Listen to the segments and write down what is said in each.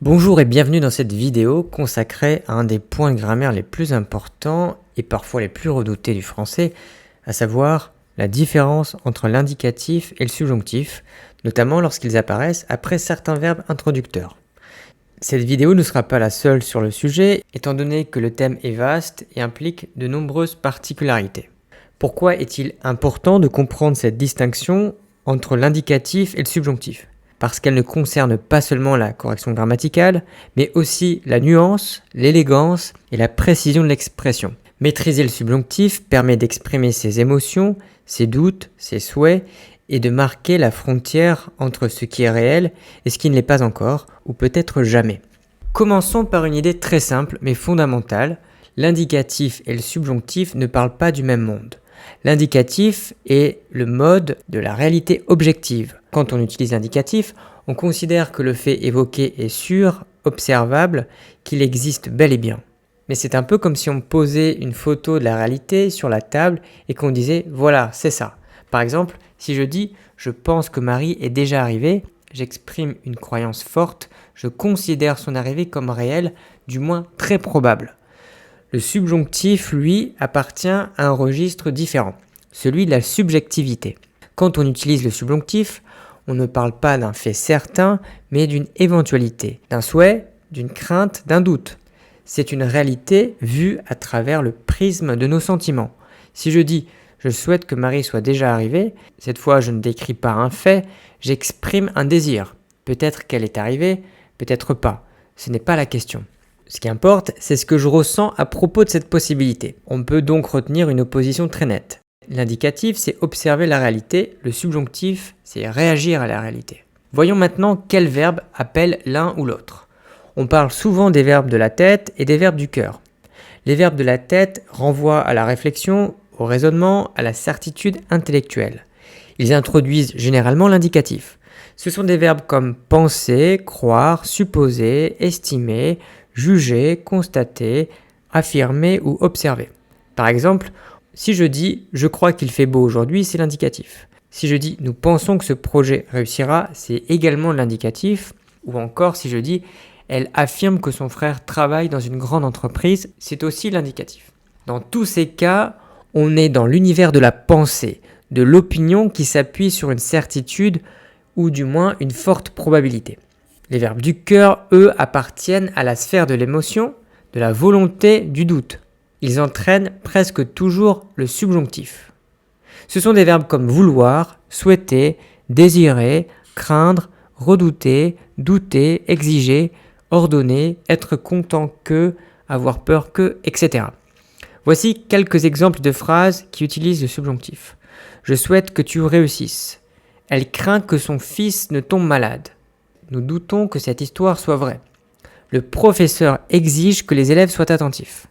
Bonjour et bienvenue dans cette vidéo consacrée à un des points de grammaire les plus importants et parfois les plus redoutés du français, à savoir la différence entre l'indicatif et le subjonctif, notamment lorsqu'ils apparaissent après certains verbes introducteurs. Cette vidéo ne sera pas la seule sur le sujet, étant donné que le thème est vaste et implique de nombreuses particularités. Pourquoi est-il important de comprendre cette distinction entre l'indicatif et le subjonctif ? Parce qu'elle ne concerne pas seulement la correction grammaticale, mais aussi la nuance, l'élégance et la précision de l'expression. Maîtriser le subjonctif permet d'exprimer ses émotions, ses doutes, ses souhaits, et de marquer la frontière entre ce qui est réel et ce qui ne l'est pas encore, ou peut-être jamais. Commençons par une idée très simple mais fondamentale. L'indicatif et le subjonctif ne parlent pas du même monde. L'indicatif est le mode de la réalité objective. Quand on utilise l'indicatif, on considère que le fait évoqué est sûr, observable, qu'il existe bel et bien. Mais c'est un peu comme si on posait une photo de la réalité sur la table et qu'on disait « voilà, c'est ça ». Par exemple, si je dis « je pense que Marie est déjà arrivée », j'exprime une croyance forte, je considère son arrivée comme réelle, du moins très probable. Le subjonctif, lui, appartient à un registre différent, celui de la subjectivité. Quand on utilise le subjonctif, on ne parle pas d'un fait certain, mais d'une éventualité, d'un souhait, d'une crainte, d'un doute. C'est une réalité vue à travers le prisme de nos sentiments. Si je dis « je souhaite que Marie soit déjà arrivée », cette fois je ne décris pas un fait, j'exprime un désir. Peut-être qu'elle est arrivée, peut-être pas. Ce n'est pas la question. Ce qui importe, c'est ce que je ressens à propos de cette possibilité. On peut donc retenir une opposition très nette. L'indicatif, c'est observer la réalité, le subjonctif, c'est réagir à la réalité. Voyons maintenant quels verbes appellent l'un ou l'autre. On parle souvent des verbes de la tête et des verbes du cœur. Les verbes de la tête renvoient à la réflexion, au raisonnement, à la certitude intellectuelle. Ils introduisent généralement l'indicatif. Ce sont des verbes comme penser, croire, supposer, estimer, juger, constater, affirmer ou observer. Par exemple, si je dis « je crois qu'il fait beau aujourd'hui », c'est l'indicatif. Si je dis « nous pensons que ce projet réussira », c'est également l'indicatif. Ou encore si je dis « elle affirme que son frère travaille dans une grande entreprise », c'est aussi l'indicatif. Dans tous ces cas, on est dans l'univers de la pensée, de l'opinion qui s'appuie sur une certitude ou du moins une forte probabilité. Les verbes du cœur, eux, appartiennent à la sphère de l'émotion, de la volonté, du doute. Ils entraînent presque toujours le subjonctif. Ce sont des verbes comme vouloir, souhaiter, désirer, craindre, redouter, douter, exiger, ordonner, être content que, avoir peur que, etc. Voici quelques exemples de phrases qui utilisent le subjonctif. Je souhaite que tu réussisses. Elle craint que son fils ne tombe malade. Nous doutons que cette histoire soit vraie. Le professeur exige que les élèves soient attentifs.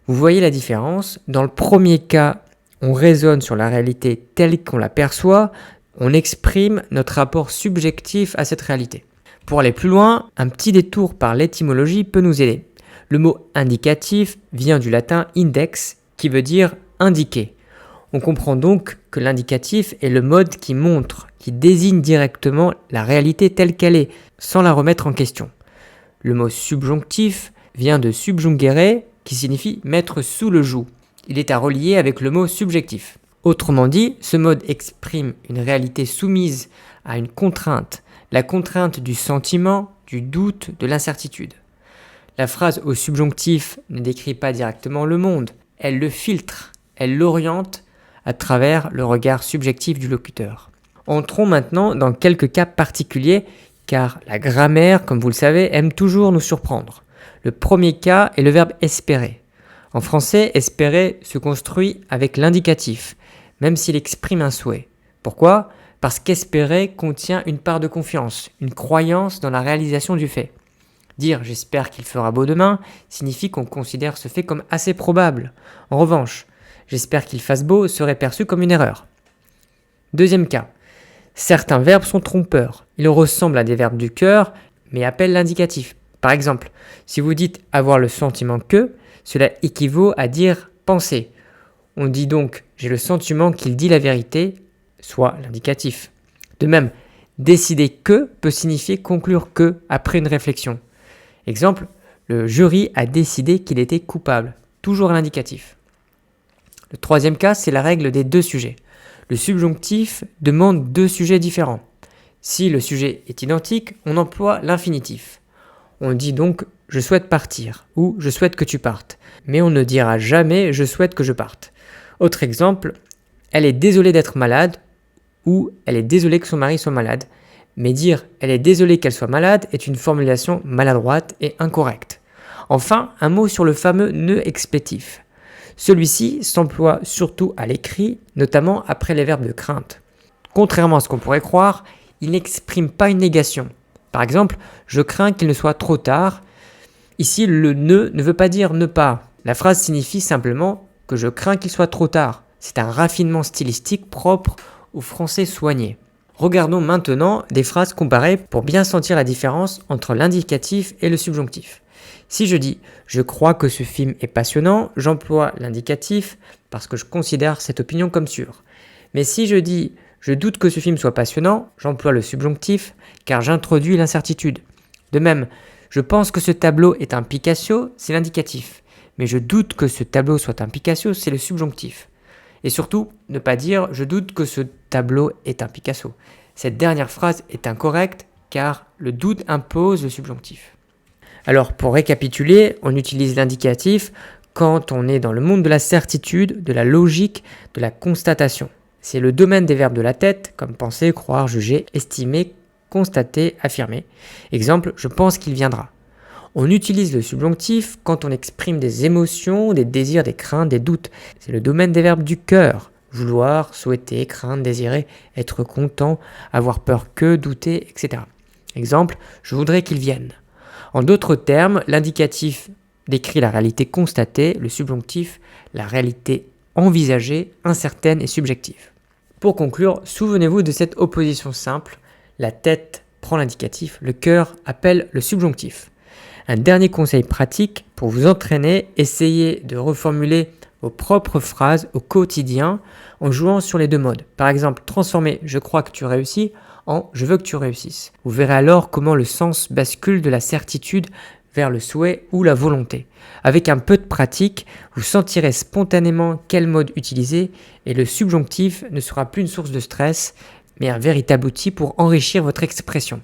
Vous voyez la différence. Dans le premier cas, on raisonne sur la réalité telle qu'on la perçoit, on exprime notre rapport subjectif à cette réalité. Pour aller plus loin, un petit détour par l'étymologie peut nous aider. Le mot indicatif vient du latin index, qui veut dire indiquer. On comprend donc que l'indicatif est le mode qui montre, qui désigne directement la réalité telle qu'elle est, sans la remettre en question. Le mot subjonctif vient de subjungere, qui signifie mettre sous le joug. Il est à relier avec le mot subjectif. Autrement dit, ce mode exprime une réalité soumise à une contrainte, la contrainte du sentiment, du doute, de l'incertitude. La phrase au subjonctif ne décrit pas directement le monde, elle le filtre, elle l'oriente à travers le regard subjectif du locuteur. Entrons maintenant dans quelques cas particuliers, car la grammaire, comme vous le savez, aime toujours nous surprendre. Le premier cas est le verbe espérer. En français, espérer se construit avec l'indicatif, même s'il exprime un souhait. Pourquoi ? Parce qu'espérer contient une part de confiance, une croyance dans la réalisation du fait. Dire « j'espère qu'il fera beau demain » signifie qu'on considère ce fait comme assez probable. En revanche, « j'espère qu'il fasse beau » serait perçu comme une erreur. Deuxième cas. Certains verbes sont trompeurs. Ils ressemblent à des verbes du cœur, mais appellent l'indicatif. Par exemple, si vous dites « avoir le sentiment que », cela équivaut à dire « penser ». On dit donc « j'ai le sentiment qu'il dit la vérité », soit l'indicatif. De même, « décider que » peut signifier « conclure que » après une réflexion. Exemple, le jury a décidé qu'il était coupable. Toujours à l'indicatif. Le troisième cas, c'est la règle des deux sujets. Le subjonctif demande deux sujets différents. Si le sujet est identique, on emploie l'infinitif. On dit donc « je souhaite partir » ou « je souhaite que tu partes », mais on ne dira jamais « je souhaite que je parte ». Autre exemple, « elle est désolée d'être malade » ou « elle est désolée que son mari soit malade ». Mais dire « elle est désolée qu'elle soit malade » est une formulation maladroite et incorrecte. Enfin, un mot sur le fameux nœud explétif. Celui-ci s'emploie surtout à l'écrit, notamment après les verbes de crainte. Contrairement à ce qu'on pourrait croire, il n'exprime pas une négation. Par exemple, je crains qu'il ne soit trop tard. Ici, le ne veut pas dire ne pas. La phrase signifie simplement que je crains qu'il soit trop tard. C'est un raffinement stylistique propre au français soigné. Regardons maintenant des phrases comparées pour bien sentir la différence entre l'indicatif et le subjonctif. Si je dis « je crois que ce film est passionnant », j'emploie l'indicatif parce que je considère cette opinion comme sûre. Mais si je dis « je doute que ce film soit passionnant », j'emploie le subjonctif car j'introduis l'incertitude. De même, « je pense que ce tableau est un Picasso », c'est l'indicatif. Mais « je doute que ce tableau soit un Picasso », c'est le subjonctif. Et surtout, ne pas dire « je doute que ce tableau est un Picasso ». Cette dernière phrase est incorrecte car le doute impose le subjonctif. Alors pour récapituler, on utilise l'indicatif quand on est dans le monde de la certitude, de la logique, de la constatation. C'est le domaine des verbes de la tête, comme penser, croire, juger, estimer, constater, affirmer. Exemple, je pense qu'il viendra. On utilise le subjonctif quand on exprime des émotions, des désirs, des craintes, des doutes. C'est le domaine des verbes du cœur. Vouloir, souhaiter, craindre, désirer, être content, avoir peur que, douter, etc. Exemple, je voudrais qu'il vienne. En d'autres termes, l'indicatif décrit la réalité constatée, le subjonctif, la réalité envisagée, incertaine et subjective. Pour conclure, souvenez-vous de cette opposition simple, la tête prend l'indicatif, le cœur appelle le subjonctif. Un dernier conseil pratique pour vous entraîner, essayez de reformuler vos propres phrases au quotidien en jouant sur les deux modes. Par exemple, transformez « je crois que tu réussis » en « je veux que tu réussisses ». Vous verrez alors comment le sens bascule de la certitude vers le souhait ou la volonté. Avec un peu de pratique, vous sentirez spontanément quel mode utiliser et le subjonctif ne sera plus une source de stress, mais un véritable outil pour enrichir votre expression.